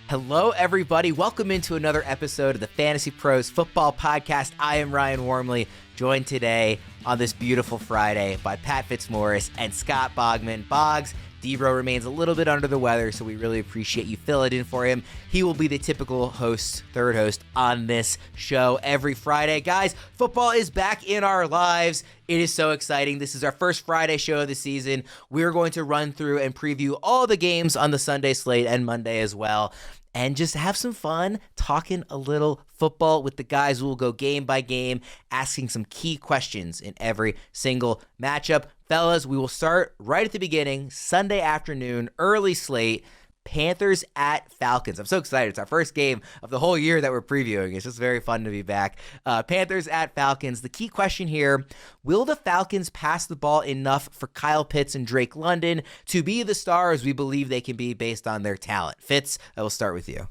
Hello, everybody. Welcome into another episode of the Fantasy Pros Football Podcast. I am Ryan Wormeli, joined today on this beautiful Friday by Pat Fitzmaurice and Scott Bogman. Boggs, Debro remains a little bit under the weather, so we really appreciate you filling in for him. He will be the typical host, third host on this show every Friday. Guys, football is back in our lives. It is so exciting. This is our first Friday show of the season. We're going to run through and preview all the games on the Sunday slate and Monday as well, and just have some fun talking a little football with the guys who will go game by game, asking some key questions in every single matchup. Fellas, we will start right at the beginning, Sunday afternoon, early slate, Panthers at Falcons. I'm so excited. It's our first game of the whole year that we're previewing. It's just very fun to be back. Panthers at Falcons. The key question here, will the Falcons pass the ball enough for Kyle Pitts and Drake London to be the stars we believe they can be based on their talent? Fitz, I will start with you.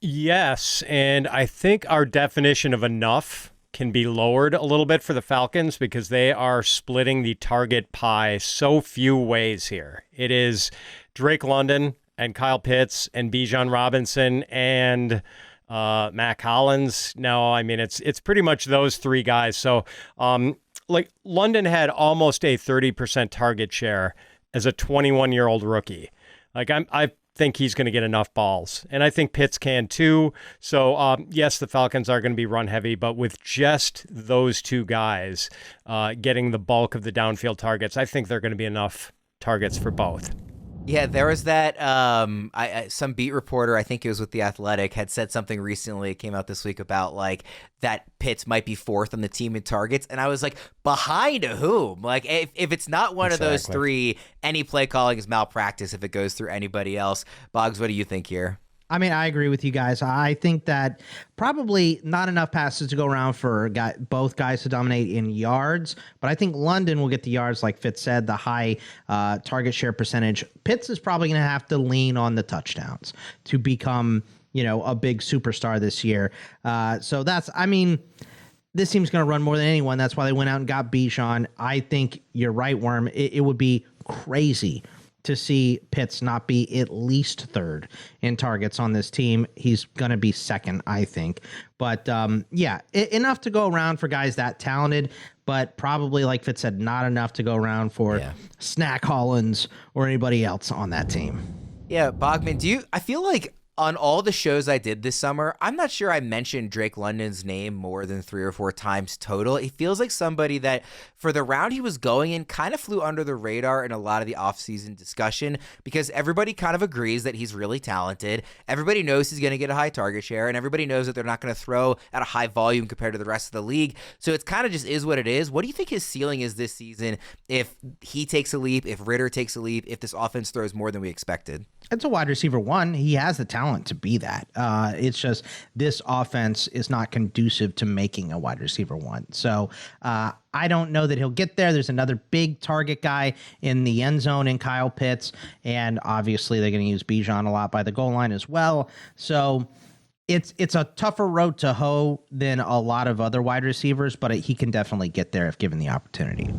Yes, and I think our definition of enough can be lowered a little bit for the Falcons because they are splitting the target pie so few ways here. It is Drake London and Kyle Pitts and Bijan Robinson and Mac Hollins. No, I mean, it's pretty much those three guys. So, like London had almost a 30% target share as a 21-year-old rookie. Like I think he's going to get enough balls, and I think Pitts can too. So, yes, the Falcons are going to be run heavy, but with just those two guys getting the bulk of the downfield targets, I think they're going to be enough targets for both. Yeah, there was that, some beat reporter, I think it was with The Athletic, had said something recently, it came out this week, about like that Pitts might be fourth on the team in targets. And I was like, behind whom? Like, if it's not one of those three, any play calling is malpractice if it goes through anybody else. Boggs, what do you think here? I mean, I agree with you guys. I think that probably not enough passes to go around for both guys to dominate in yards, but I think London will get the yards, like Fitz said, the high target share percentage. Pitts is probably going to have to lean on the touchdowns to become, a big superstar this year. So that's, I mean, this team's going to run more than anyone. That's why they went out and got Bijan. I think you're right, Worm. It would be crazy to see Pitts not be at least third in targets on this team. He's going to be second, I think. But enough to go around for guys that talented, but probably, like Fitz said, not enough to go around for Snack Hollins or anybody else on that team. Yeah, Bogman, I feel like on all the shows I did this summer, I'm not sure I mentioned Drake London's name more than 3 or 4 times total. It feels like somebody that, for the round he was going in, kind of flew under the radar in a lot of the offseason discussion because everybody kind of agrees that he's really talented. Everybody knows he's going to get a high target share, and everybody knows that they're not going to throw at a high volume compared to the rest of the league. So it's kind of just is what it is. What do you think his ceiling is this season if he takes a leap, if Ritter takes a leap, if this offense throws more than we expected? It's a wide receiver one. He has the talent to be that. It's just this offense is not conducive to making a wide receiver one. So I don't know that he'll get there. There's another big target guy in the end zone in Kyle Pitts, and obviously they're going to use Bijan a lot by the goal line as well. So it's a tougher road to hoe than a lot of other wide receivers, but he can definitely get there if given the opportunity.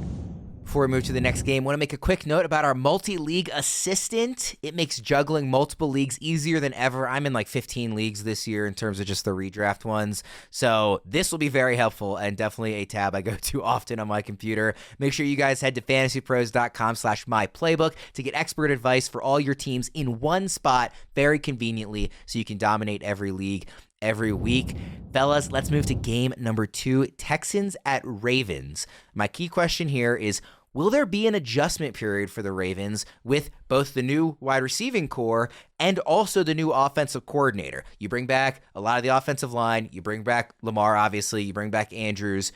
Before we move to the next game, I want to make a quick note about our multi-league assistant. It makes juggling multiple leagues easier than ever. I'm in like 15 leagues this year in terms of just the redraft ones. So this will be very helpful and definitely a tab I go to often on my computer. Make sure you guys head to fantasypros.com/myplaybook to get expert advice for all your teams in one spot very conveniently so you can dominate every league every week. Fellas, let's move to game number 2, Texans at Ravens. My key question here is, will there be an adjustment period for the Ravens with both the new wide receiving core and also the new offensive coordinator? You bring back a lot of the offensive line. You bring back Lamar, obviously. You bring back Andrews.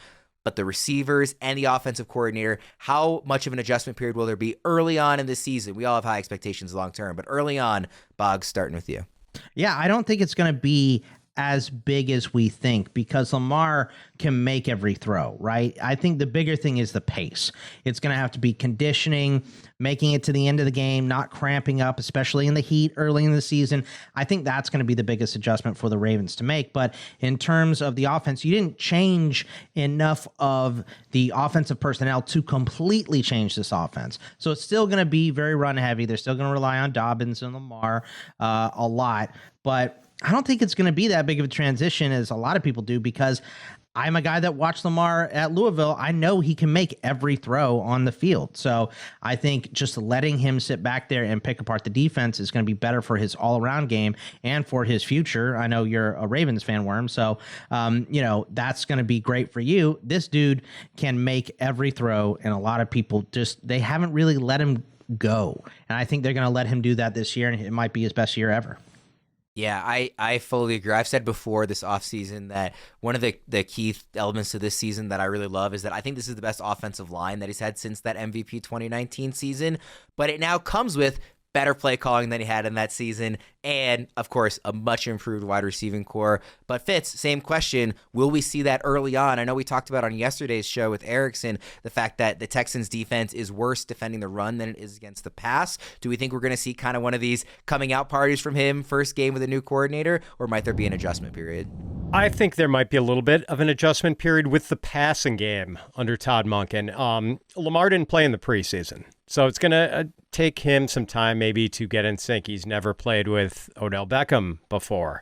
But the receivers and the offensive coordinator, how much of an adjustment period will there be early on in the season? We all have high expectations long term, but early on, Boggs, starting with you. Yeah, I don't think it's going to be as big as we think because Lamar can make every throw, right? I think the bigger thing is the pace. It's going to have to be conditioning, making it to the end of the game, not cramping up, especially in the heat early in the season. I think that's going to be the biggest adjustment for the Ravens to make. But in terms of the offense, you didn't change enough of the offensive personnel to completely change this offense. So it's still going to be very run heavy. They're still going to rely on Dobbins and Lamar a lot. But I don't think it's going to be that big of a transition as a lot of people do because I'm a guy that watched Lamar at Louisville. I know he can make every throw on the field. So I think just letting him sit back there and pick apart the defense is going to be better for his all-around game and for his future. I know you're a Ravens fan, Worm, so that's going to be great for you. This dude can make every throw, and a lot of people they haven't really let him go. And I think they're going to let him do that this year, and it might be his best year ever. Yeah, I fully agree. I've said before this offseason that one of the key elements to this season that I really love is that I think this is the best offensive line that he's had since that MVP 2019 season. But it now comes with better play calling than he had in that season, and, of course, a much improved wide receiving core. But Fitz, same question. Will we see that early on? I know we talked about on yesterday's show with Erickson the fact that the Texans' defense is worse defending the run than it is against the pass. Do we think we're going to see kind of one of these coming out parties from him first game with a new coordinator, or might there be an adjustment period? I think there might be a little bit of an adjustment period with the passing game under Todd Monken. Lamar didn't play in the preseason, so it's going to take him some time maybe to get in sync. He's never played with Odell Beckham before.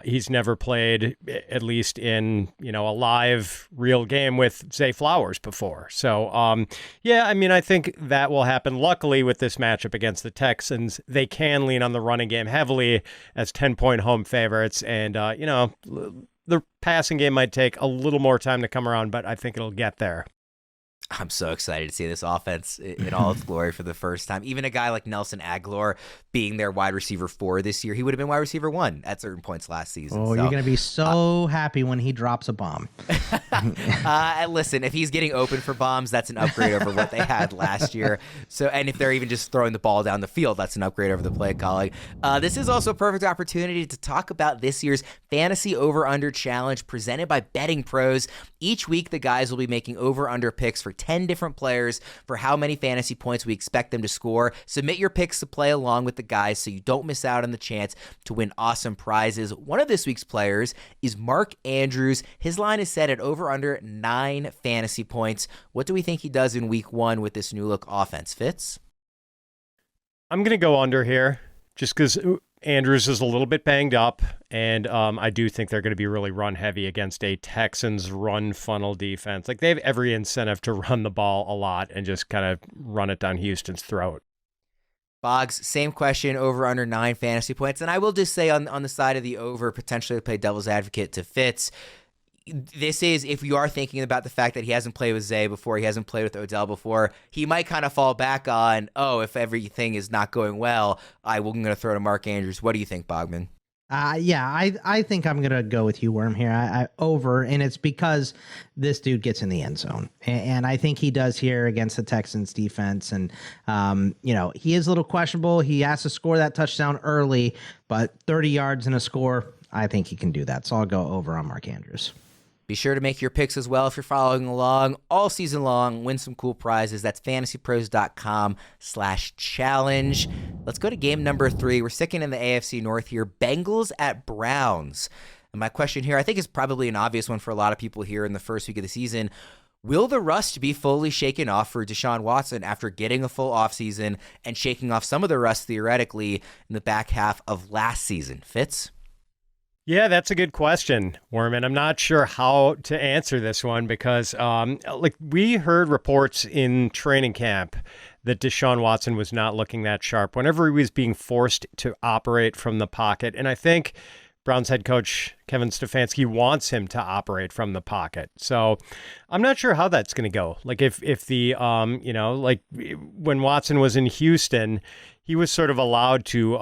He's never played, at least in a live, real game with Zay Flowers before. So, I think that will happen. Luckily, with this matchup against the Texans, they can lean on the running game heavily as 10-point home favorites, and the passing game might take a little more time to come around, but I think it'll get there. I'm so excited to see this offense in all its glory for the first time. Even a guy like Nelson Aguilar being their wide receiver 4 this year, he would have been wide receiver 1 at certain points last season. Oh, you're going to be so happy when he drops a bomb. Listen, if he's getting open for bombs, that's an upgrade over what they had last year. So, and if they're even just throwing the ball down the field, that's an upgrade over the play calling. This is also a perfect opportunity to talk about this year's Fantasy Over-Under Challenge presented by Betting Pros. Each week, the guys will be making over-under picks for 10 different players for how many fantasy points we expect them to score. Submit your picks to play along with the guys so you don't miss out on the chance to win awesome prizes. One of this week's players is Mark Andrews. His line is set at over under 9 fantasy points. What do we think he does in week 1 with this new look offense? Fitz? I'm going to go under here just because Andrews is a little bit banged up, and I do think they're going to be really run heavy against a Texans run funnel defense. Like, they have every incentive to run the ball a lot and just kind of run it down Houston's throat. Boggs, same question, over under 9 fantasy points. And I will just say on the side of the over, potentially to play devil's advocate to Fitz, this is, if you are thinking about the fact that he hasn't played with Zay before, he hasn't played with Odell before, he might kind of fall back on, if everything is not going well, I'm going to throw to Mark Andrews. What do you think, Bogman? I think I'm going to go with you, Worm, here. I over, and it's because this dude gets in the end zone. And I think he does here against the Texans defense. And, he is a little questionable. He has to score that touchdown early, but 30 yards and a score, I think he can do that. So I'll go over on Mark Andrews. Be sure to make your picks as well if you're following along all season long. Win some cool prizes. That's fantasypros.com/challenge. Let's go to game number 3. We're sticking in the AFC North here. Bengals at Browns. And my question here, I think, is probably an obvious one for a lot of people here in the first week of the season. Will the rust be fully shaken off for Deshaun Watson after getting a full offseason and shaking off some of the rust theoretically in the back half of last season? Fitz? Yeah, that's a good question, Worman. I'm not sure how to answer this one because, we heard reports in training camp that Deshaun Watson was not looking that sharp whenever he was being forced to operate from the pocket. And I think Browns head coach Kevin Stefanski wants him to operate from the pocket. So I'm not sure how that's going to go. Like if the, when Watson was in Houston, he was sort of allowed to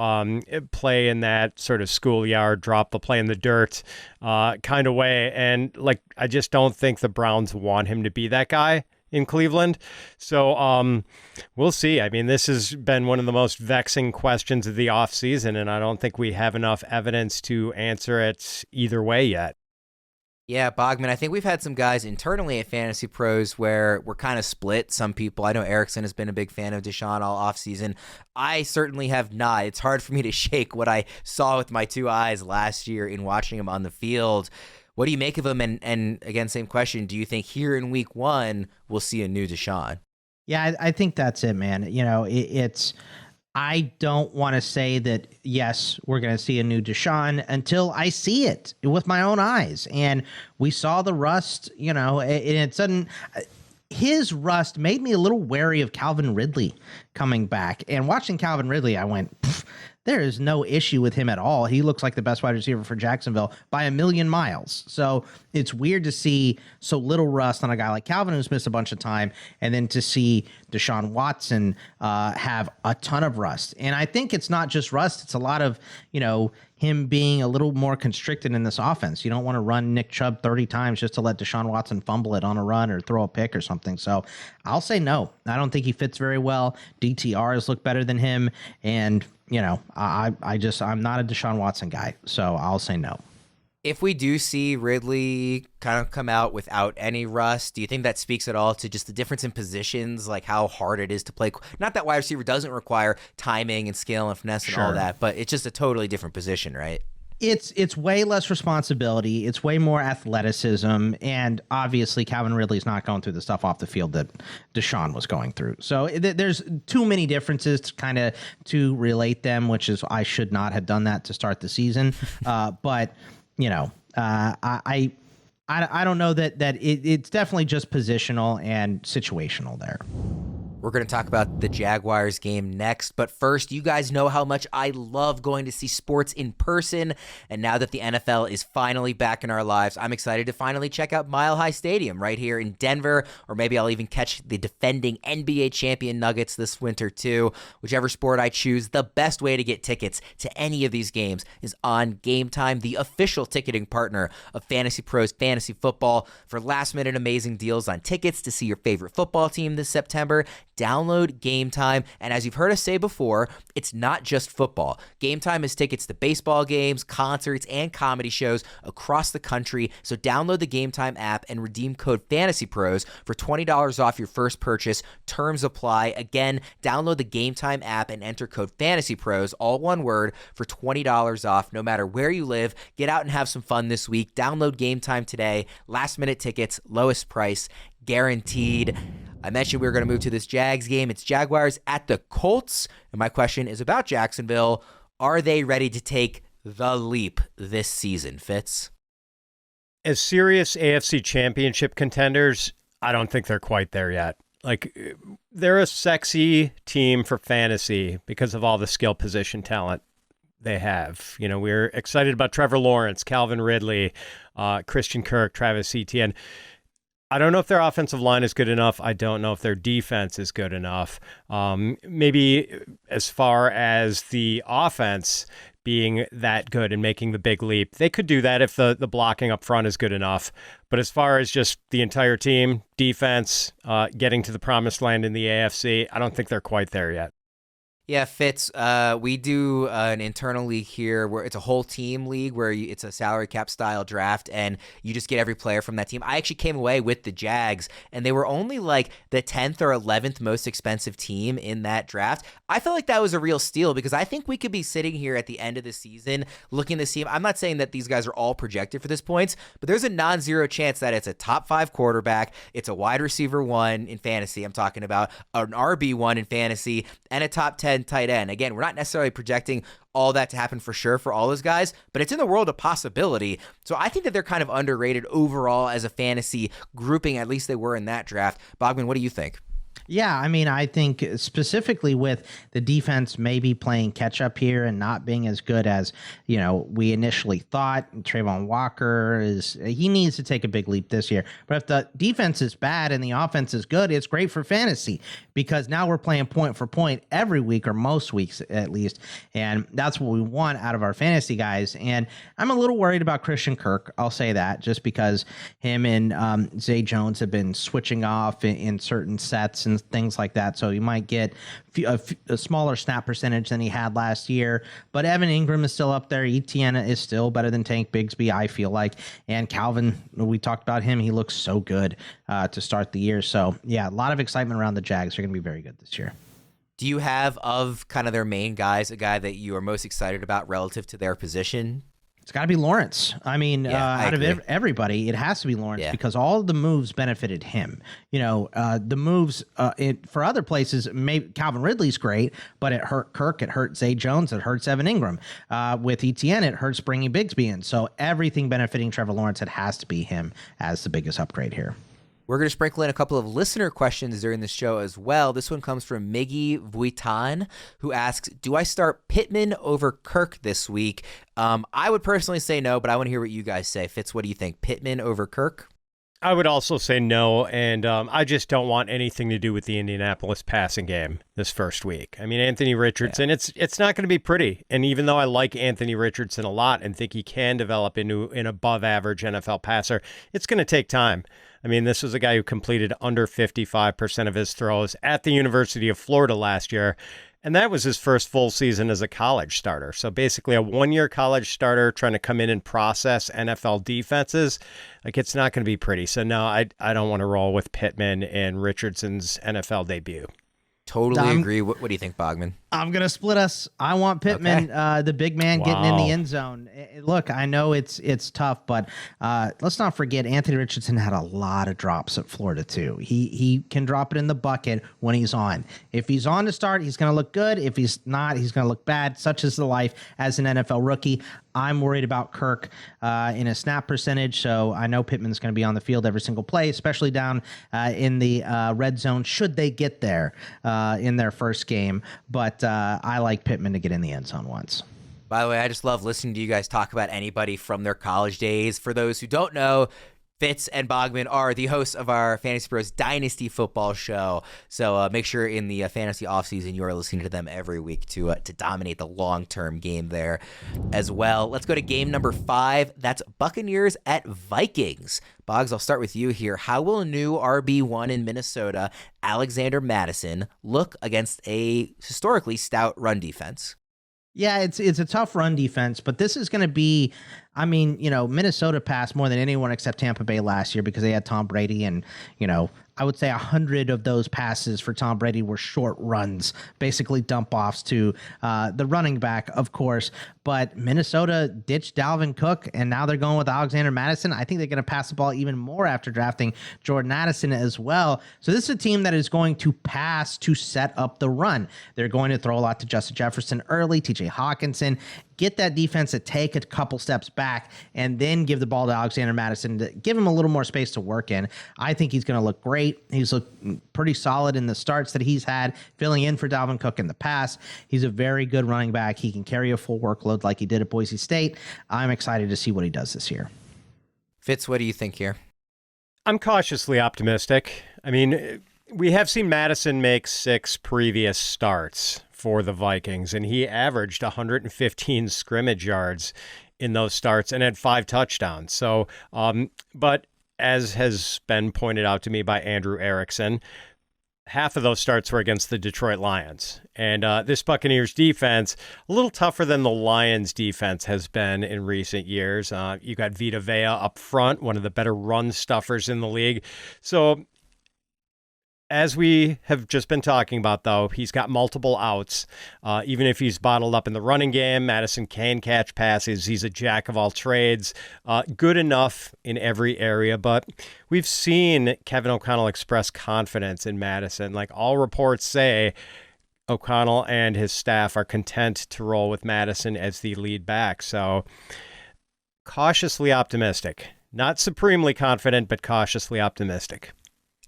play in that sort of schoolyard, drop the play in the dirt kind of way. And I just don't think the Browns want him to be that guy in Cleveland. So we'll see. I mean, this has been one of the most vexing questions of the offseason, and I don't think we have enough evidence to answer it either way yet. Yeah, Bogman, I think we've had some guys internally at Fantasy Pros where we're kind of split. Some people, I know Erickson has been a big fan of Deshaun all offseason. I certainly have not. It's hard for me to shake what I saw with my two eyes last year in watching him on the field. What do you make of him? And again, same question. Do you think here in week one, we'll see a new Deshaun? Yeah, I think that's it, man. You know, it's I don't want to say that, yes, we're going to see a new Deshaun until I see it with my own eyes. And we saw the rust, you know, and it sudden. His rust made me a little wary of Calvin Ridley coming back. And watching Calvin Ridley, I went, there is no issue with him at all. He looks like the best wide receiver for Jacksonville by a million miles. So it's weird to see so little rust on a guy like Calvin who's missed a bunch of time, and then to see Deshaun Watson have a ton of rust. And I think it's not just rust. It's a lot of, you know, him being a little more constricted in this offense. You don't want to run Nick Chubb 30 times just to let Deshaun Watson fumble it on a run or throw a pick or something. So I'll say no. I don't think he fits very well. DTRs look better than him. And, you know, I'm not a Deshaun Watson guy. So I'll say no. If we do see Ridley kind of come out without any rust, do you think that speaks at all to just the difference in positions, like how hard it is to play? Not that wide receiver doesn't require timing and skill and finesse and all that, but it's just a totally different position, right? It's way less responsibility. It's way more athleticism. And obviously, Calvin Ridley's not going through the stuff off the field that Deshaun was going through. So there's too many differences to relate them, which is I should not have done that to start the season. But you know, I don't know that it's definitely just positional and situational there. We're going to talk about the Jaguars game next, but first, you guys know how much I love going to see sports in person, and now that the NFL is finally back in our lives, I'm excited to finally check out Mile High Stadium right here in Denver, or maybe I'll even catch the defending NBA champion Nuggets this winter too. Whichever sport I choose, the best way to get tickets to any of these games is on Game Time, the official ticketing partner of Fantasy Pros Fantasy Football. For last-minute amazing deals on tickets to see your favorite football team this September, download Game Time, and as you've heard us say before, it's not just football. Game Time has tickets to baseball games, concerts, and comedy shows across the country, so download the Game Time app and redeem code FANTASYPROS for $20 off your first purchase. Terms apply. Again, download the Game Time app and enter code FANTASYPROS, all one word, for $20 off no matter where you live. Get out and have some fun this week. Download Game Time today. Last-minute tickets, lowest price, guaranteed. I mentioned we were going to move to this Jags game. It's Jaguars at the Colts. And my question is about Jacksonville. Are they ready to take the leap this season, Fitz? As serious AFC championship contenders, I don't think they're quite there yet. Like, they're a sexy team for fantasy because of all the skill position talent they have. You know, we're excited about Trevor Lawrence, Calvin Ridley, Christian Kirk, Travis Etienne. I don't know if their offensive line is good enough. I don't know if their defense is good enough. Maybe as far as the offense being that good and making the big leap, they could do that if the blocking up front is good enough. But as far as just the entire team, defense, getting to the promised land in the AFC, I don't think they're quite there yet. Yeah, Fitz, we do an internal league here where it's a whole team league where it's a salary cap style draft and you just get every player from that team. I actually came away with the Jags and they were only like the 10th or 11th most expensive team in that draft. I felt like that was a real steal because I think we could be sitting here at the end of the season looking at this team. I'm not saying that these guys are all projected for this points, but there's a non-zero chance that it's a top 5 quarterback, it's a wide receiver 1 in fantasy, I'm talking about an RB1 in fantasy, and a top 10 tight end. Again, we're not necessarily projecting all that to happen for sure for all those guys, but it's in the world of possibility. So I think that they're kind of underrated overall as a fantasy grouping, at least they were in that draft. Bogman, what do you think? Yeah, I mean, I think specifically with the defense maybe playing catch up here and not being as good as, we initially thought. Trayvon Walker he needs to take a big leap this year. But if the defense is bad and the offense is good, it's great for fantasy because now we're playing point for point every week or most weeks at least. And that's what we want out of our fantasy guys. And I'm a little worried about Christian Kirk. I'll say that just because him and Zay Jones have been switching off in certain sets and things like that. So you might get a smaller snap percentage than he had last year. But Evan Ingram is still up there. Etienne is still better than Tank Bigsby, I feel like. And Calvin, we talked about him. He looks so good to start the year. So, yeah, a lot of excitement around the Jags. They're going to be very good this year. Do you have, of kind of their main guys, a guy that you are most excited about relative to their position? It's got to be Lawrence. I mean, out of everybody, it has to be Lawrence because all the moves benefited him. The moves for other places, maybe Calvin Ridley's great, but it hurt Kirk, it hurt Zay Jones, it hurts Evan Ingram. With Etienne, it hurts bringing Bigsby in. So everything benefiting Trevor Lawrence, it has to be him as the biggest upgrade here. We're going to sprinkle in a couple of listener questions during the show as well. This one comes from Miggy Vuitton, who asks, do I start Pittman over Kirk this week? I would personally say no, but I want to hear what you guys say. Fitz, what do you think? Pittman over Kirk? I would also say no, and I just don't want anything to do with the Indianapolis passing game this first week. I mean, Anthony Richardson, it's not going to be pretty. And even though I like Anthony Richardson a lot and think he can develop into an above-average NFL passer, it's going to take time. I mean, this was a guy who completed under 55% of his throws at the University of Florida last year, and that was his first full season as a college starter. So basically a one-year college starter trying to come in and process NFL defenses, it's not going to be pretty. So no, I don't want to roll with Pittman in Richardson's NFL debut. Totally agree. What do you think, Bogman? I'm going to split us. I want Pittman, the big man, getting in the end zone. Look, I know it's tough, but let's not forget Anthony Richardson had a lot of drops at Florida, too. He can drop it in the bucket when he's on. If he's on to start, he's going to look good. If he's not, he's going to look bad. Such is the life as an NFL rookie. I'm worried about Kirk in a snap percentage, so I know Pittman's going to be on the field every single play, especially down in the red zone, should they get there in their first game. But I like Pittman to get in the end zone once. By the way, I just love listening to you guys talk about anybody from their college days. For those who don't know, Fitz and Bogman are the hosts of our Fantasy Pros Dynasty Football show. So make sure in the fantasy offseason you are listening to them every week to dominate the long-term game there as well. Let's go to game number 5. That's Buccaneers at Vikings. Boggs, I'll start with you here. How will new RB1 in Minnesota, Alexander Mattison, look against a historically stout run defense? Yeah, it's a tough run defense, but this is going to be, Minnesota passed more than anyone except Tampa Bay last year because they had Tom Brady, and, I would say 100 of those passes for Tom Brady were short runs, basically dump offs to the running back, of course. But Minnesota ditched Dalvin Cook, and now they're going with Alexander Mattison. I think they're going to pass the ball even more after drafting Jordan Addison as well. So this is a team that is going to pass to set up the run. They're going to throw a lot to Justin Jefferson early, TJ Hawkinson, get that defense to take a couple steps back, and then give the ball to Alexander Mattison to give him a little more space to work in. I think he's going to look great. He's looked pretty solid in the starts that he's had, filling in for Dalvin Cook in the past. He's a very good running back. He can carry a full workload like he did at Boise State. I'm excited to see what he does this year. Fitz, what do you think here? I'm cautiously optimistic. I mean, we have seen Madison make 6 previous starts for the Vikings, and he averaged 115 scrimmage yards in those starts and had 5 touchdowns. So, but as has been pointed out to me by Andrew Erickson, half of those starts were against the Detroit Lions. And this Buccaneers defense, a little tougher than the Lions defense has been in recent years. You got Vita Vea up front, one of the better run stuffers in the league. So as we have just been talking about, though, he's got multiple outs. Even if he's bottled up in the running game, Madison can catch passes. He's a jack of all trades. Good enough in every area. But we've seen Kevin O'Connell express confidence in Madison. Like all reports say, O'Connell and his staff are content to roll with Madison as the lead back. So cautiously optimistic. Not supremely confident, but cautiously optimistic.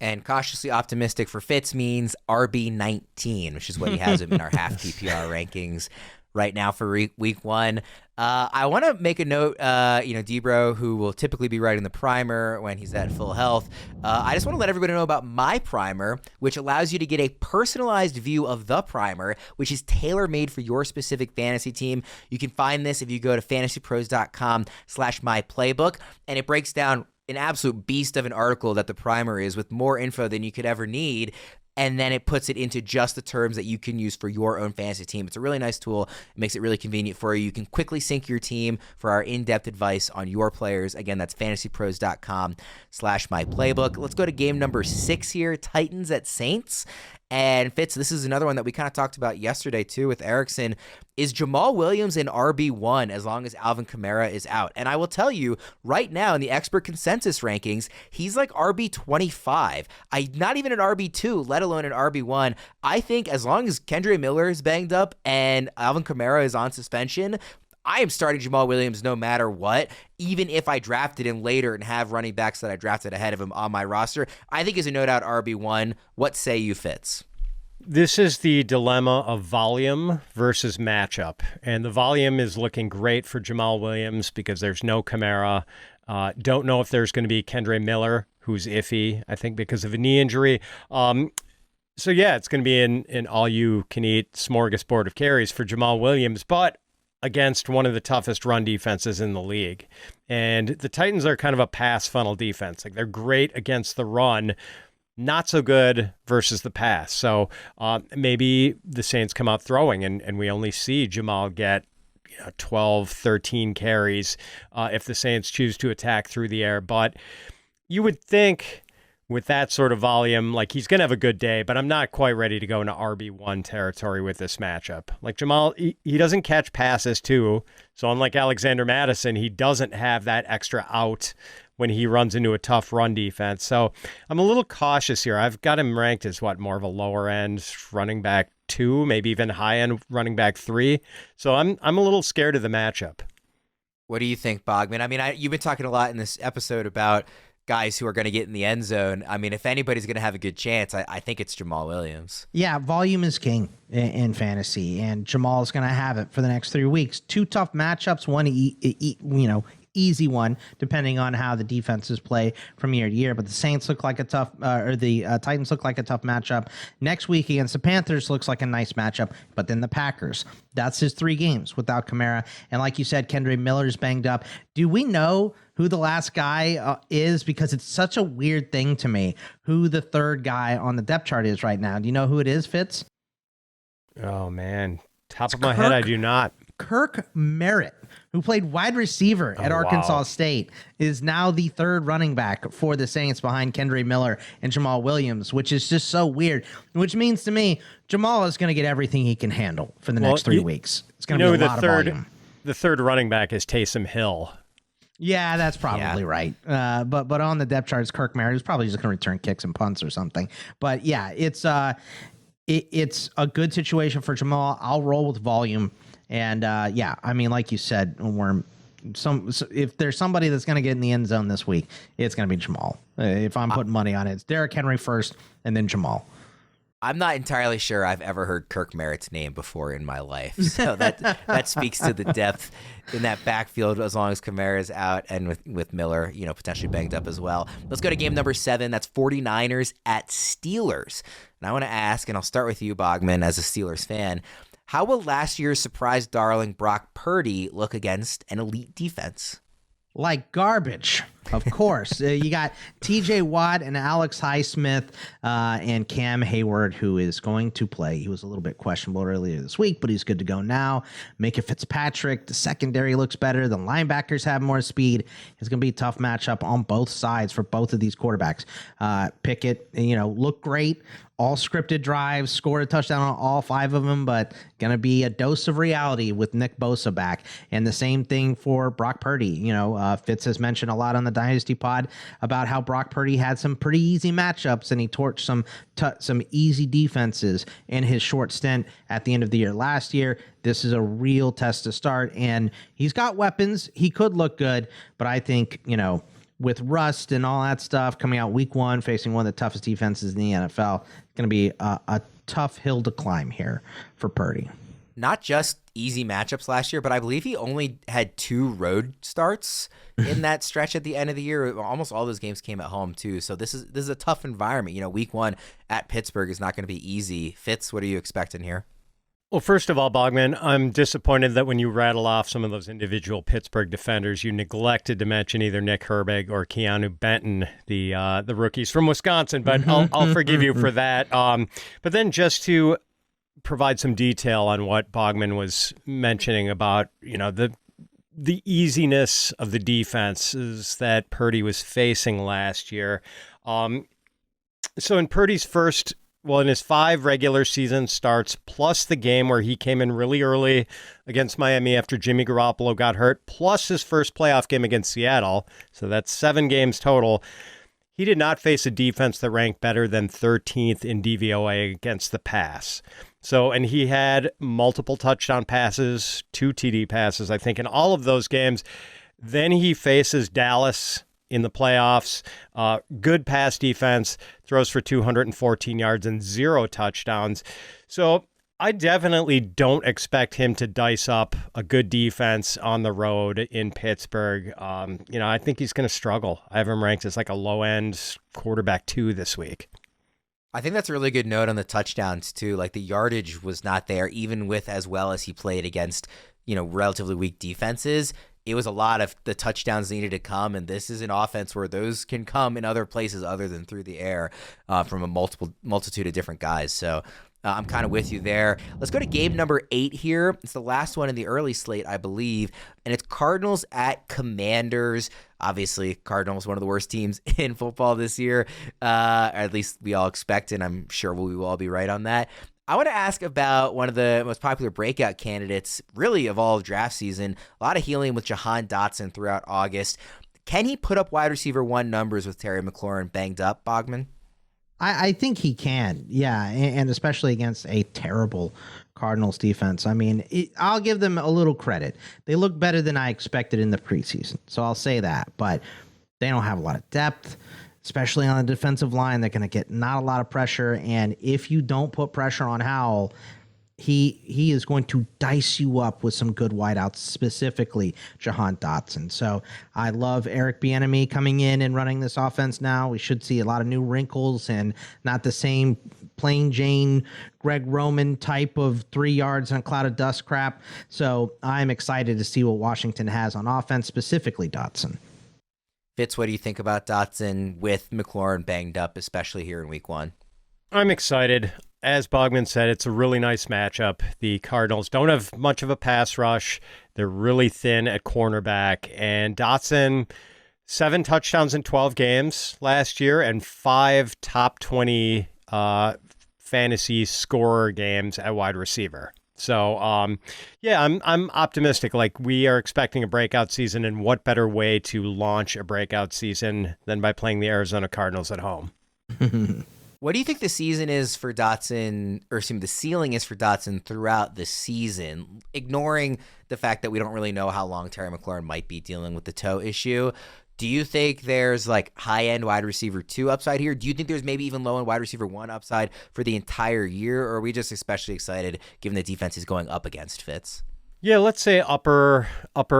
And cautiously optimistic for Fitz means RB19, which is what he has him in our half PPR rankings right now for week one. I want to make a note, Debro, who will typically be writing the primer when he's at full health. I just want to let everybody know about my primer, which allows you to get a personalized view of the primer, which is tailor-made for your specific fantasy team. You can find this if you go to fantasypros.com/myplaybook, and it breaks down an absolute beast of an article that the primer is, with more info than you could ever need. And then it puts it into just the terms that you can use for your own fantasy team. It's a really nice tool. It makes it really convenient for you. You can quickly sync your team for our in-depth advice on your players. Again, that's fantasypros.com/myplaybook. Let's go to game number 6 here, Titans at Saints. And Fitz, this is another one that we kind of talked about yesterday too with Erickson. Is Jamal Williams in RB1 as long as Alvin Kamara is out? And I will tell you right now in the expert consensus rankings, he's like RB25. Not even an RB2, let alone an RB1. I think as long as Kendre Miller is banged up and Alvin Kamara is on suspension, I am starting Jamal Williams no matter what, even if I drafted him later and have running backs that I drafted ahead of him on my roster. I think he's a no-doubt RB1. What say you, Fitz? This is the dilemma of volume versus matchup. And the volume is looking great for Jamal Williams because there's no Kamara. Don't know if there's going to be Kendre Miller, who's iffy, I think, because of a knee injury. So, yeah, it's going to be an all-you-can-eat smorgasbord of carries for Jamal Williams. But against one of the toughest run defenses in the league. And the Titans are kind of a pass funnel defense. Like, they're great against the run, not so good versus the pass. So maybe the Saints come out throwing and we only see Jamal get 12, 13 carries if the Saints choose to attack through the air. But you would think with that sort of volume, like, he's going to have a good day, but I'm not quite ready to go into RB1 territory with this matchup. Like, Jamal, he doesn't catch passes too. So unlike Alexander Mattison, he doesn't have that extra out when he runs into a tough run defense. So I'm a little cautious here. I've got him ranked as more of a lower end running back 2, maybe even high end running back 3. So I'm a little scared of the matchup. What do you think, Bogman? I mean, you've been talking a lot in this episode about guys who are going to get in the end zone. I mean, if anybody's going to have a good chance, I think it's Jamal Williams. Yeah, volume is king in fantasy, and Jamal is going to have it for the next 3 weeks. 2 tough matchups, one easy one, depending on how the defenses play from year to year. But the Saints look like a tough, Titans look like a tough matchup. Next week against the Panthers looks like a nice matchup. But then the Packers, that's his 3 games without Kamara. And like you said, Kendre Miller's banged up. Do we know who the last guy is? Because it's such a weird thing to me who the third guy on the depth chart is right now. Do you know who it is, Fitz? Oh, man. Top of my head, I do not. Kirk Merritt, who played wide receiver at Arkansas State, is now the third running back for the Saints behind Kendre Miller and Jamal Williams, which is just so weird, which means to me, Jamal is going to get everything he can handle for the next 3 weeks. It's going to be a lot of volume. The third running back is Taysom Hill. Yeah, that's probably right. But on the depth chart, it's Kirk Merritt, who's probably just going to return kicks and punts or something. But yeah, it's a good situation for Jamal. I'll roll with volume. And I mean, like you said, if there's somebody that's going to get in the end zone this week, it's going to be Jamal. If I'm putting money on it, it's Derrick Henry first and then Jamal. I'm not entirely sure I've ever heard Kirk Merritt's name before in my life. So that speaks to the depth in that backfield as long as Kamara's out and with Miller, potentially banged up as well. Let's go to game number 7. That's 49ers at Steelers. And I want to ask, and I'll start with you, Bogman, as a Steelers fan, how will last year's surprise darling Brock Purdy look against an elite defense? Like garbage, of course. You got TJ Watt and Alex Highsmith and Cam Hayward, who is going to play. He was a little bit questionable earlier this week, but he's good to go now. Micah Fitzpatrick, the secondary looks better. The linebackers have more speed. It's going to be a tough matchup on both sides for both of these quarterbacks. Pickett, looked great. All scripted drives, scored a touchdown on all 5 of them, but going to be a dose of reality with Nick Bosa back. And the same thing for Brock Purdy. Fitz has mentioned a lot on the Dynasty Pod about how Brock Purdy had some pretty easy matchups, and he torched some easy defenses in his short stint at the end of the year last year. This is a real test to start, and he's got weapons. He could look good, but I think, with rust and all that stuff coming out week one, facing one of the toughest defenses in the NFL, it's going to be a tough hill to climb here for Purdy. Not just easy matchups last year, but I believe he only had 2 road starts in that stretch at the end of the year. Almost all those games came at home too. So this is a tough environment. Week 1 at Pittsburgh is not going to be easy. Fitz, what are you expecting here? Well, first of all, Bogman, I'm disappointed that when you rattle off some of those individual Pittsburgh defenders, you neglected to mention either Nick Herbig or Keanu Benton, the rookies from Wisconsin. But I'll forgive you for that. But then just to provide some detail on what Bogman was mentioning about, the easiness of the defenses that Purdy was facing last year. So in Purdy's in his 5 regular season starts, plus the game where he came in really early against Miami after Jimmy Garoppolo got hurt, plus his first playoff game against Seattle, so that's 7 games total, he did not face a defense that ranked better than 13th in DVOA against the pass. So, and he had multiple touchdown passes, 2 TD passes, I think, in all of those games. Then he faces Dallas in the playoffs. Good pass defense, throws for 214 yards and 0 touchdowns. So I definitely don't expect him to dice up a good defense on the road in Pittsburgh. I think he's going to struggle. I have him ranked as like a low-end quarterback 2 this week. I think that's a really good note on the touchdowns too. Like the yardage was not there, even with as well as he played against, relatively weak defenses. It was a lot of the touchdowns needed to come, and this is an offense where those can come in other places other than through the air from a multitude of different guys. So I'm kind of with you there. Let's go to game number 8 here. It's the last one in the early slate, I believe, and it's Cardinals at Commanders. Obviously, Cardinals, one of the worst teams in football this year, or at least we all expect, and I'm sure we will all be right on that. I want to ask about one of the most popular breakout candidates, really, of all draft season. A lot of helium with Jahan Dotson throughout August. Can he put up wide receiver 1 numbers with Terry McLaurin banged up, Bogman? I think he can, yeah, and especially against a terrible Cardinals defense. I mean, I'll give them a little credit. They look better than I expected in the preseason, so I'll say that. But they don't have a lot of depth, especially on the defensive line. They're going to get not a lot of pressure, and if you don't put pressure on Howell, he is going to dice you up with some good wideouts, specifically Jahan Dotson. So I love Eric Bieniemy coming in and running this offense now. We should see a lot of new wrinkles and not the same plain Jane Greg Roman type of 3 yards and a cloud of dust crap. So I'm excited to see what Washington has on offense, specifically Dotson. Fitz, what do you think about Dotson with McLaurin banged up, especially here in week 1? I'm excited. As Bogman said, it's a really nice matchup. The Cardinals don't have much of a pass rush. They're really thin at cornerback. And Dotson, 7 touchdowns in 12 games last year and 5 top 20 fantasy scorer games at wide receiver. So, I'm optimistic. Like, we are expecting a breakout season, and what better way to launch a breakout season than by playing the Arizona Cardinals at home? What do you think the season is for Dotson, or the ceiling is for Dotson throughout the season, ignoring the fact that we don't really know how long Terry McLaurin might be dealing with the toe issue? Do you think there's like high-end wide receiver 2 upside here? Do you think there's maybe even low-end wide receiver 1 upside for the entire year? Or are we just especially excited given the defense is going up against Fitz? Yeah, let's say upper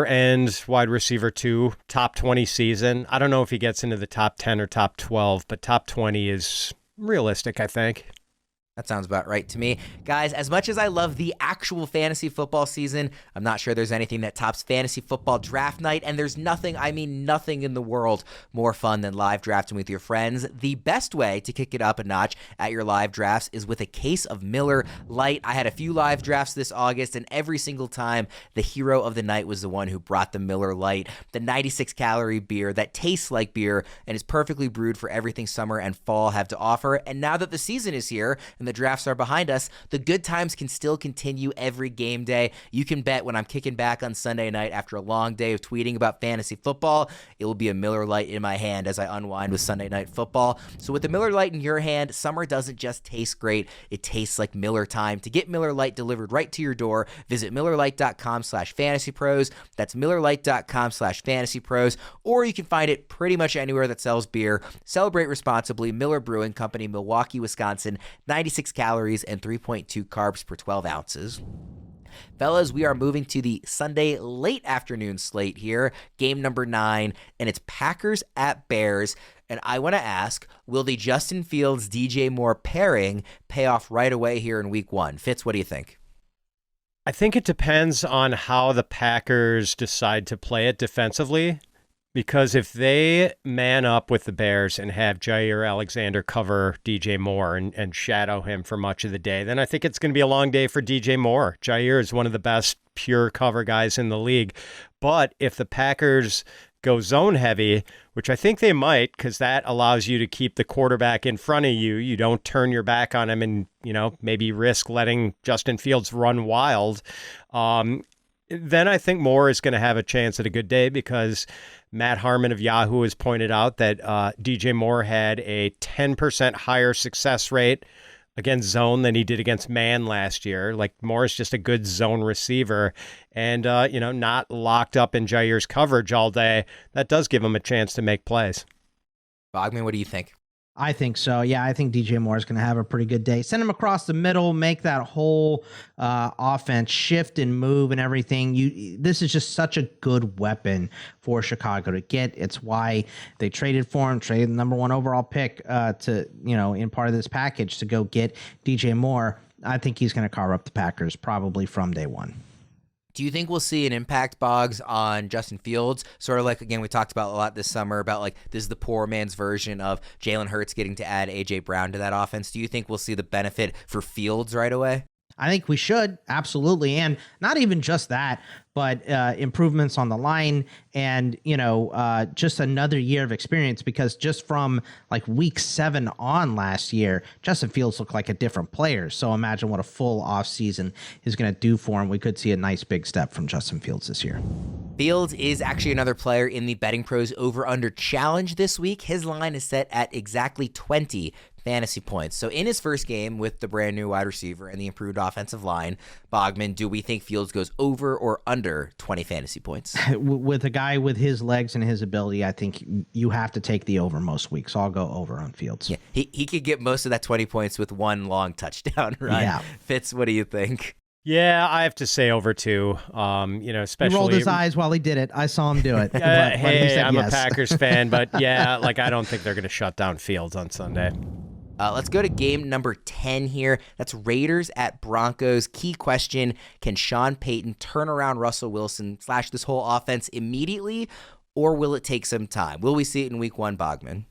end wide receiver 2, top 20 season. I don't know if he gets into the top 10 or top 12, but top 20 is realistic, I think. That sounds about right to me. Guys, as much as I love the actual fantasy football season, I'm not sure there's anything that tops fantasy football draft night, and there's nothing, I mean nothing in the world more fun than live drafting with your friends. The best way to kick it up a notch at your live drafts is with a case of Miller Lite. I had a few live drafts this August, and every single time, the hero of the night was the one who brought the Miller Lite, the 96-calorie beer that tastes like beer and is perfectly brewed for everything summer and fall have to offer. And now that the season is here, and and the drafts are behind us, the good times can still continue every game day. You can bet when I'm kicking back on Sunday night after a long day of tweeting about fantasy football, it will be a Miller Lite in my hand as I unwind with Sunday Night Football. So with the Miller Lite in your hand, summer doesn't just taste great, it tastes like Miller time. To get Miller Lite delivered right to your door, visit MillerLite.com/FantasyPros. That's MillerLite.com/FantasyPros, or you can find it pretty much anywhere that sells beer. Celebrate responsibly. Miller Brewing Company, Milwaukee, Wisconsin. 96 calories and 3.2 carbs per 12 ounces. Fellas, we are moving to the Sunday late afternoon slate here, game number 9, and it's Packers at Bears. And I want to ask, will the Justin Fields, DJ Moore pairing pay off right away here in week 1? Fitz, what do you think? I think it depends on how the Packers decide to play it defensively. Because if they man up with the Bears and have Jair Alexander cover DJ Moore and shadow him for much of the day, then I think it's going to be a long day for DJ Moore. Jair is one of the best pure cover guys in the league. But if the Packers go zone heavy, which I think they might, because that allows you to keep the quarterback in front of you. You don't turn your back on him and, maybe risk letting Justin Fields run wild. Then I think Moore is going to have a chance at a good day because Matt Harmon of Yahoo has pointed out that DJ Moore had a 10% higher success rate against zone than he did against man last year. Like, Moore is just a good zone receiver and, not locked up in Jair's coverage all day. That does give him a chance to make plays. Bogman, what do you think? I think so. Yeah, I think DJ Moore is going to have a pretty good day. Send him across the middle, make that whole offense shift and move and everything. This is just such a good weapon for Chicago to get. It's why they traded for him, traded the number 1 overall pick in part of this package to go get DJ Moore. I think he's going to carve up the Packers probably from day 1. Do you think we'll see an impact, Boggs, on Justin Fields? Sort of like, again, we talked about a lot this summer about like this is the poor man's version of Jalen Hurts getting to add A.J. Brown to that offense. Do you think we'll see the benefit for Fields right away? I think we should, absolutely. And not even just that, but improvements on the line and, just another year of experience, because just from like week 7 on last year, Justin Fields looked like a different player. So imagine what a full offseason is going to do for him. We could see a nice big step from Justin Fields this year. Fields is actually another player in the Betting Pros over-under challenge this week. His line is set at exactly 20 fantasy points. So in his first game with the brand new wide receiver and the improved offensive line, Bogman, do we think Fields goes over or under 20 fantasy points? With a guy with his legs and his ability, I think you have to take the over most weeks. So I'll go over on Fields. Yeah, he could get most of that 20 points with one long touchdown, right? Yeah. Fitz, what do you think? Yeah, I have to say over too. Especially he rolled his eyes while he did it. I saw him do it. Hey, I'm a Packers fan, but yeah, I don't think they're going to shut down Fields on Sunday. Let's go to game number 10 here. That's Raiders at Broncos. Key question, can Sean Payton turn around Russell Wilson / this whole offense immediately, or will it take some time? Will we see it in week 1, Bogman?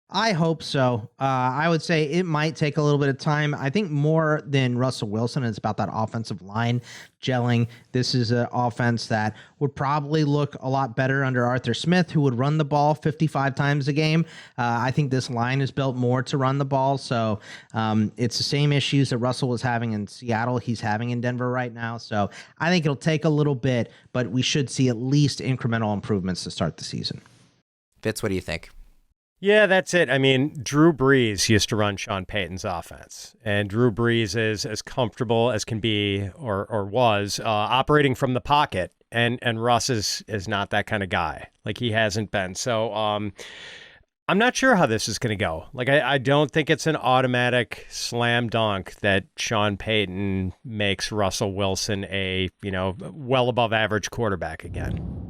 I hope so. I would say it might take a little bit of time. I think more than Russell Wilson, it's about that offensive line gelling. This is an offense that would probably look a lot better under Arthur Smith, who would run the ball 55 times a game. I think this line is built more to run the ball. So it's the same issues that Russell was having in Seattle, he's having in Denver right now. So I think it'll take a little bit, but we should see at least incremental improvements to start the season. Fitz, what do you think? Yeah, that's it. I mean, Drew Brees used to run Sean Payton's offense, and Drew Brees is as comfortable as can be, or was, operating from the pocket, and Russ is not that kind of guy. Like, he hasn't been. So I'm not sure how this is going to go. Like, I don't think it's an automatic slam dunk that Sean Payton makes Russell Wilson a, well above average quarterback again.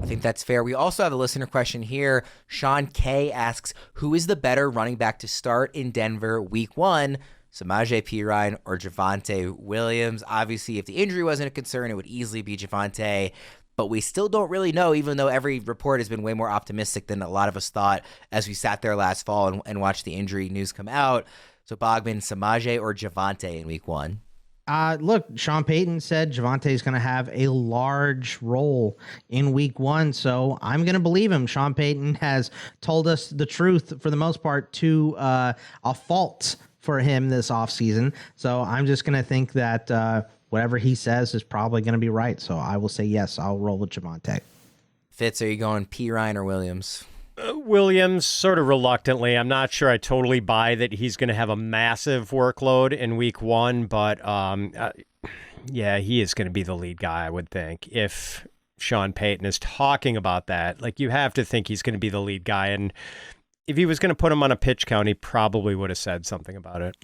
I think that's fair. We also have a listener question here. Sean K asks, who is the better running back to start in Denver week 1? Samaje Perine or Javonte Williams? Obviously, if the injury wasn't a concern, it would easily be Javonte. But we still don't really know, even though every report has been way more optimistic than a lot of us thought as we sat there last fall and watched the injury news come out. So Bogman, Samaje or Javonte in week 1? Look, Sean Payton said Javonte is going to have a large role in week 1, so I'm going to believe him. Sean Payton has told us the truth for the most part to a fault for him this offseason. So I'm just going to think that whatever he says is probably going to be right. So I will say yes, I'll roll with Javonte. Fitz, are you going P. Ryan or Williams? Williams, sort of reluctantly. I'm not sure I totally buy that he's going to have a massive workload in week one, but yeah, he is going to be the lead guy, I would think. If Sean Payton is talking about that, like, you have to think he's going to be the lead guy. And if he was going to put him on a pitch count, he probably would have said something about it.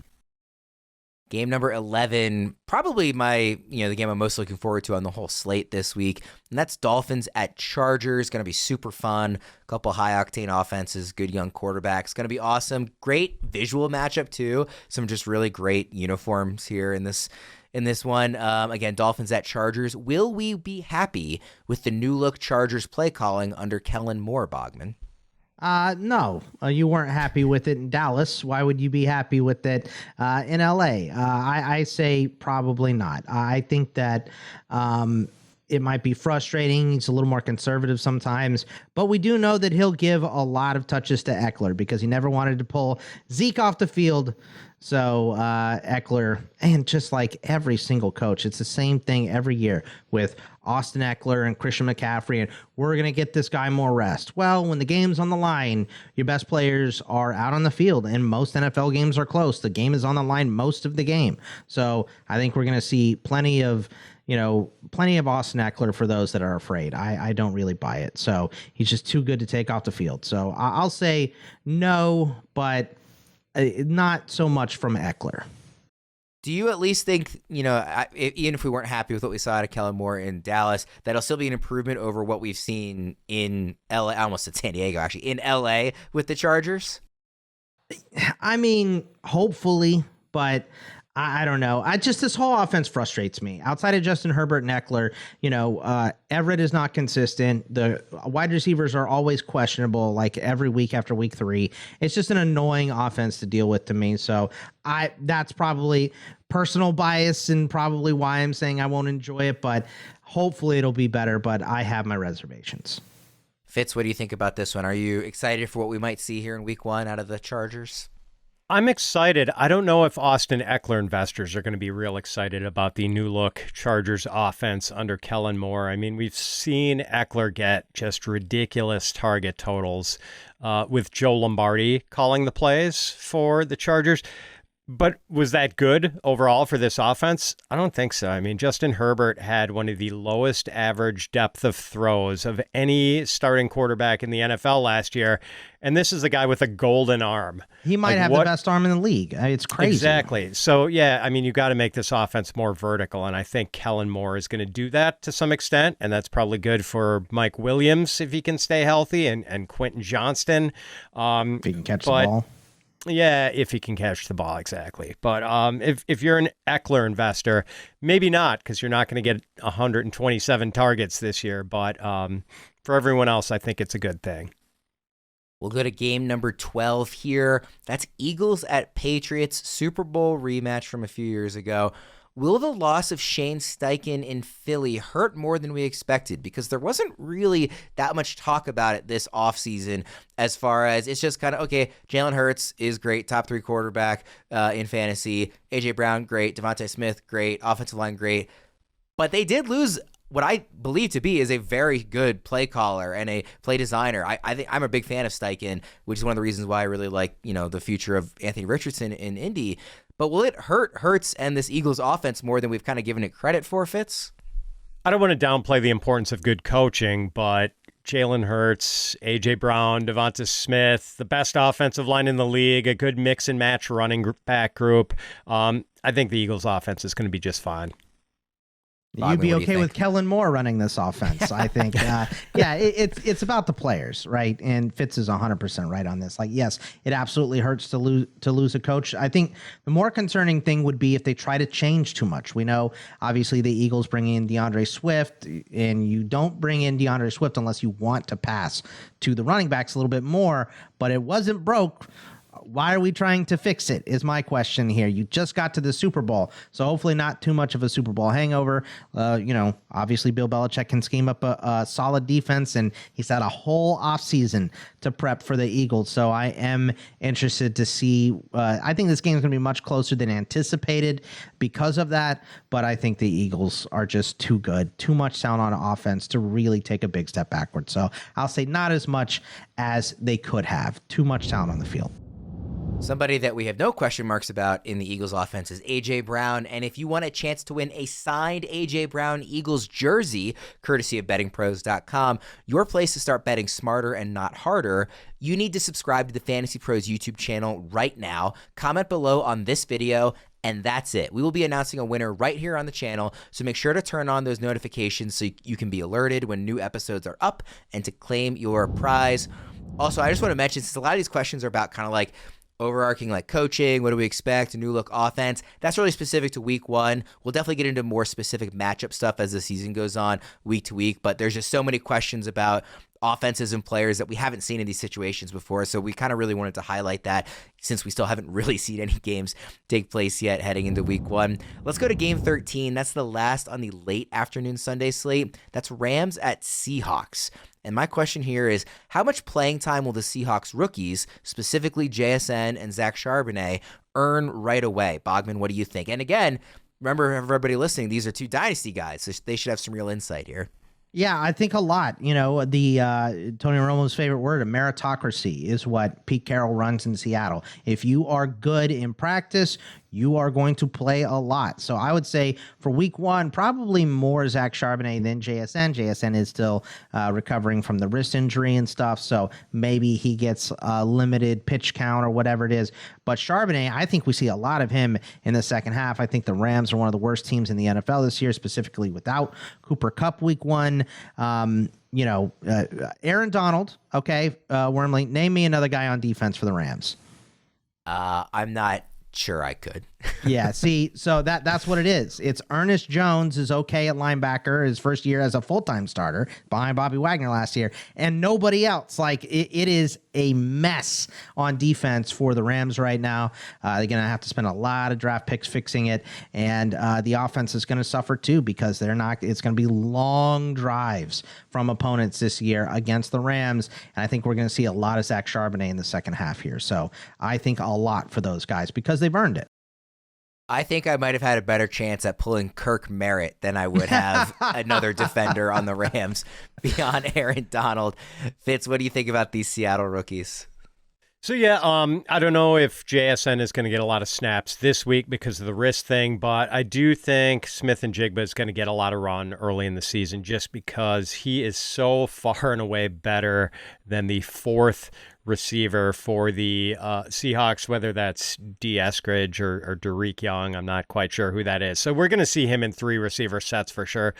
Game number 11, probably the game I'm most looking forward to on the whole slate this week, and that's Dolphins at Chargers. Going to be super fun. A couple high-octane offenses, good young quarterbacks. Going to be awesome. Great visual matchup, too. Some just really great uniforms here in this one. Again, Dolphins at Chargers. Will we be happy with the new-look Chargers play calling under Kellen Moore, Bogman? No, you weren't happy with it in Dallas. Why would you be happy with it in LA? I say probably not. I think that it might be frustrating. He's a little more conservative sometimes, but we do know that he'll give a lot of touches to Eckler because he never wanted to pull Zeke off the field. So Eckler, and just like every single coach, it's the same thing every year with Austin Eckler and Christian McCaffrey, and we're going to get this guy more rest. Well, when the game's on the line, your best players are out on the field, and most NFL games are close. The game is on the line most of the game. So I think we're going to see plenty of Austin Eckler for those that are afraid. I don't really buy it. So he's just too good to take off the field. So I'll say no, but not so much from Eckler. Do you at least think, even if we weren't happy with what we saw out of Kellen Moore in Dallas, that'll still be an improvement over what we've seen in LA, I almost said San Diego, actually, in LA with the Chargers? I mean, hopefully, but I don't know. This whole offense frustrates me. Outside of Justin Herbert and Eckler, Everett is not consistent. The wide receivers are always questionable, like every week after week 3. It's just an annoying offense to deal with to me. So that's probably personal bias and probably why I'm saying I won't enjoy it, but hopefully it'll be better, but I have my reservations. Fitz, what do you think about this one? Are you excited for what we might see here in week 1 out of the Chargers? I'm excited. I don't know if Austin Eckler investors are going to be real excited about the new look Chargers offense under Kellen Moore. I mean, we've seen Eckler get just ridiculous target totals with Joe Lombardi calling the plays for the Chargers. But was that good overall for this offense? I don't think so. I mean, Justin Herbert had one of the lowest average depth of throws of any starting quarterback in the NFL last year. And this is a guy with a golden arm. He might have the best arm in the league. It's crazy. Exactly. So, yeah, I mean, you got to make this offense more vertical. And I think Kellen Moore is going to do that to some extent. And that's probably good for Mike Williams if he can stay healthy and Quentin Johnston. If he can catch the ball. Yeah, if he can catch the ball, exactly. But if you're an Eckler investor, maybe not, because you're not going to get 127 targets this year. But for everyone else, I think it's a good thing. We'll go to game number 12 here. That's Eagles at Patriots, Super Bowl rematch from a few years ago. Will the loss of Shane Steichen in Philly hurt more than we expected? Because there wasn't really that much talk about it this offseason as far as it's just kind of, okay, Jalen Hurts is great, top 3 quarterback in fantasy. A.J. Brown, great. Devontae Smith, great. Offensive line, great. But they did lose what I believe to be is a very good play caller and a play designer. I think I'm a big fan of Steichen, which is one of the reasons why I really like, the future of Anthony Richardson in Indy. But will it hurt Hurts and this Eagles offense more than we've kind of given it credit for, Fitz? I don't want to downplay the importance of good coaching, but Jalen Hurts, A.J. Brown, Devonta Smith, the best offensive line in the league, a good mix and match running back group. I think the Eagles offense is going to be just fine. You'd be okay with Kellen Moore running this offense, I think. It's about the players, right? And Fitz is 100% right on this. Like, yes, it absolutely hurts to lose a coach. I think the more concerning thing would be if they try to change too much. We know, obviously, the Eagles bring in DeAndre Swift, and you don't bring in DeAndre Swift unless you want to pass to the running backs a little bit more, but it wasn't broke Why are we trying to fix it is my question here. You just got to the Super Bowl, so hopefully not too much of a Super Bowl hangover. Obviously Bill Belichick can scheme up a solid defense, and he's had a whole offseason to prep for the Eagles. So I am interested to see. I think this game is going to be much closer than anticipated because of that, but I think the Eagles are just too good, too much sound on offense to really take a big step backward. So I'll say not as much as they could have. Too much talent on the field. Somebody that we have no question marks about in the Eagles offense is A.J. Brown. And if you want a chance to win a signed A.J. Brown Eagles jersey, courtesy of bettingpros.com, your place to start betting smarter and not harder, you need to subscribe to the Fantasy Pros YouTube channel right now. Comment below on this video, and that's it. We will be announcing a winner right here on the channel, so make sure to turn on those notifications so you can be alerted when new episodes are up and to claim your prize. Also, I just want to mention, since a lot of these questions are about kind of like overarching like coaching, what do we expect, a new look offense, that's really specific to week one. We'll definitely get into more specific matchup stuff as the season goes on week to week, but there's just so many questions about offenses and players that we haven't seen in these situations before. So we kind of really wanted to highlight that since we still haven't really seen any games take place yet heading into week one. Let's go to game 13. That's the last on the late afternoon Sunday slate. That's Rams at Seahawks. And my question here is, how much playing time will the Seahawks rookies, specifically JSN and Zach Charbonnet, earn right away? Bogman, what do you think? And again, remember, everybody listening, these are two dynasty guys, so they should have some real insight here. Yeah, I think a lot. The Tony Romo's favorite word, a meritocracy, is what Pete Carroll runs in Seattle. If you are good in practice, you are going to play a lot. So I would say for week one, probably more Zach Charbonnet than JSN. JSN is still recovering from the wrist injury and stuff, so maybe he gets a limited pitch count or whatever it is. But Charbonnet, I think we see a lot of him in the second half. I think the Rams are one of the worst teams in the NFL this year, specifically without Cooper Kupp week one. Aaron Donald, okay, Wormeli, name me another guy on defense for the Rams. I'm not sure I could. Yeah, see, so that's what it is. It's Ernest Jones is okay at linebacker, his first year as a full-time starter behind Bobby Wagner last year, and nobody else. Like, it is a mess on defense for the Rams right now. They're going to have to spend a lot of draft picks fixing it, and the offense is going to suffer too because it's going to be long drives from opponents this year against the Rams, and I think we're going to see a lot of Zach Charbonnet in the second half here. So I think a lot for those guys because they've earned it. I think I might have had a better chance at pulling Kirk Merritt than I would have another defender on the Rams beyond Aaron Donald. Fitz, what do you think about these Seattle rookies? So, yeah, I don't know if JSN is going to get a lot of snaps this week because of the wrist thing, but I do think Smith and Jigba is going to get a lot of run early in the season just because he is so far and away better than the fourth receiver for the Seahawks, whether that's D. Eskridge or Derek Young. I'm not quite sure who that is. So we're going to see him in three receiver sets for sure.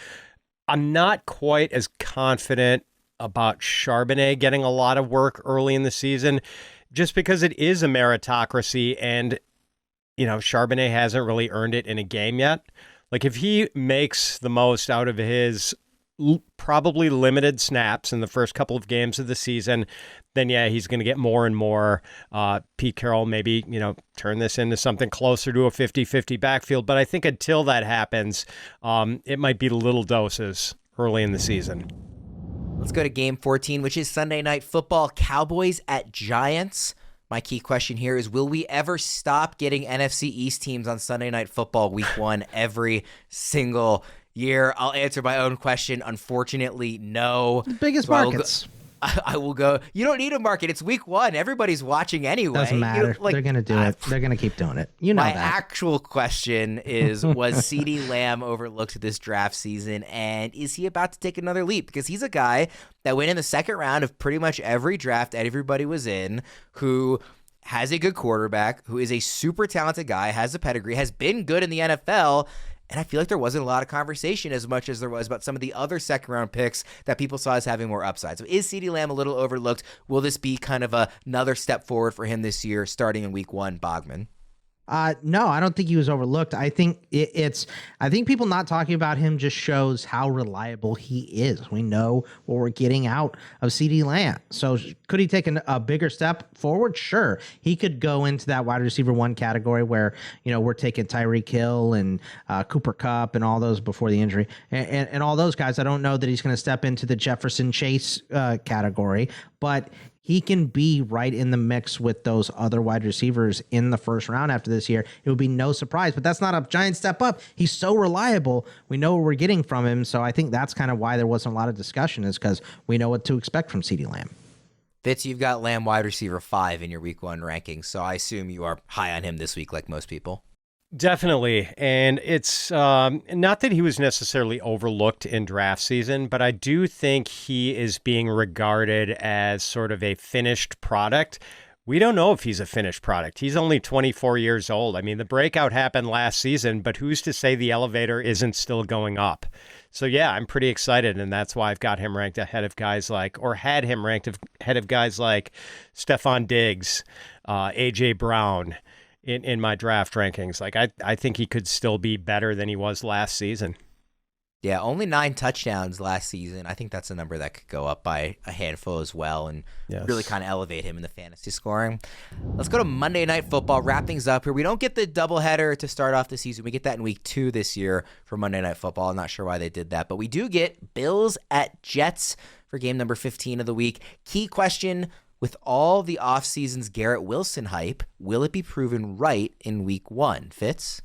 I'm not quite as confident about Charbonnet getting a lot of work early in the season just because it is a meritocracy and, Charbonnet hasn't really earned it in a game yet. Like, if he makes the most out of his probably limited snaps in the first couple of games of the season, then yeah, he's going to get more and more. Pete Carroll maybe, turn this into something closer to a 50-50 backfield. But I think until that happens, it might be little doses early in the season. Let's go to game 14, which is Sunday Night Football, Cowboys at Giants. My key question here is, will we ever stop getting NFC East teams on Sunday Night Football week one every single year? I'll answer my own question. Unfortunately, no. The biggest markets. I will go. You don't need a market. It's week one. Everybody's watching anyway. Doesn't matter. They're going to do it. They're going to keep doing it. My actual question is, was CeeDee Lamb overlooked this draft season, and is he about to take another leap? Because he's a guy that went in the second round of pretty much every draft everybody was in, who has a good quarterback, who is a super talented guy, has a pedigree, has been good in the NFL. And I feel like there wasn't a lot of conversation as much as there was about some of the other second-round picks that people saw as having more upside. So is CeeDee Lamb a little overlooked? Will this be kind of another step forward for him this year, starting in week one, Bogman? No, I don't think he was overlooked. I think I think people not talking about him just shows how reliable he is. We know what we're getting out of CeeDee Lamb. So could he take a bigger step forward? Sure. He could go into that wide receiver 1 category where, we're taking Tyreek Hill and Cooper Kupp and all those before the injury and all those guys. I don't know that he's going to step into the Jefferson Chase category, but he can be right in the mix with those other wide receivers in the first round after this year. It would be no surprise, but that's not a giant step up. He's so reliable. We know what we're getting from him. So I think that's kind of why there wasn't a lot of discussion, is because we know what to expect from CeeDee Lamb. Fitz, you've got Lamb wide receiver 5 in your week 1 rankings, so I assume you are high on him this week like most people. Definitely. And it's not that he was necessarily overlooked in draft season, but I do think he is being regarded as sort of a finished product. We don't know if he's a finished product. He's only 24 years old. I mean, the breakout happened last season, but who's to say the elevator isn't still going up? So, yeah, I'm pretty excited, and that's why I've got him ranked ahead of guys like, or had him ranked ahead of guys like Stephon Diggs, A.J. Brown, in my draft rankings. Like, I think he could still be better than he was last season. Yeah, only 9 touchdowns last season. I think that's a number that could go up by a handful as well and really kind of elevate him in the fantasy scoring. Let's go to Monday Night Football, wrap things up here. We don't get the doubleheader to start off the season. We get that in week 2 this year for Monday Night Football. I'm not sure why they did that, but we do get Bills at Jets for game number 15 of the week. Key question: with all the offseason's Garrett Wilson hype, will it be proven right in week 1? Fitz?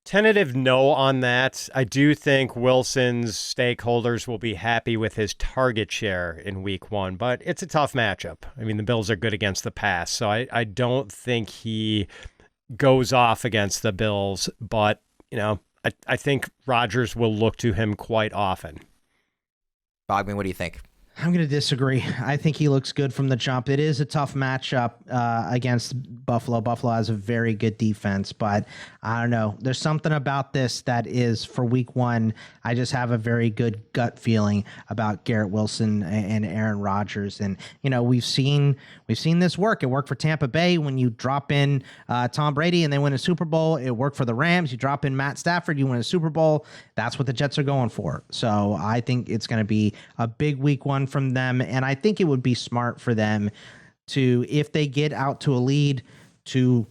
Tentative no on that. I do think Wilson's stakeholders will be happy with his target share in week 1, but it's a tough matchup. I mean, the Bills are good against the pass, so I don't think he goes off against the Bills, but, I think Rodgers will look to him quite often. Bogman, what do you think? I'm going to disagree. I think he looks good from the jump. It is a tough matchup against Buffalo. Buffalo has a very good defense, but I don't know. There's something about this that is, for week 1, I just have a very good gut feeling about Garrett Wilson and Aaron Rodgers. And, we've seen this work. It worked for Tampa Bay when you drop in Tom Brady and they win a Super Bowl. It worked for the Rams. You drop in Matt Stafford, you win a Super Bowl. That's what the Jets are going for. So I think it's going to be a big week 1 from them, and I think it would be smart for them to, if they get out to a lead, to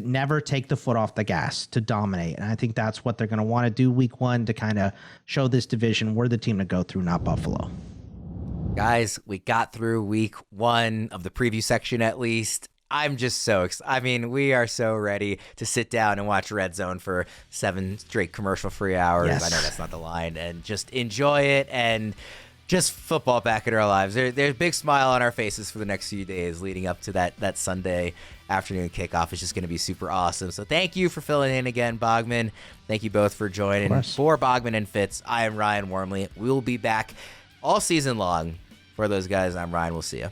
never take the foot off the gas, to dominate. And I think that's what they're going to want to do week 1 to kind of show this division we're the team to go through, not Buffalo. Guys, we got through week 1 of the preview section at least. I'm just so excited. I mean, we are so ready to sit down and watch Red Zone for 7 straight commercial-free hours. Yes. I know that's not the line. And just enjoy it and just football back in our lives. There's a big smile on our faces for the next few days leading up to that Sunday afternoon kickoff. It's just going to be super awesome. So thank you for filling in again, Bogman. Thank you both for joining. For Bogman and Fitz, I am Ryan Wormeli. We will be back all season long. For those guys, I'm Ryan. We'll see you.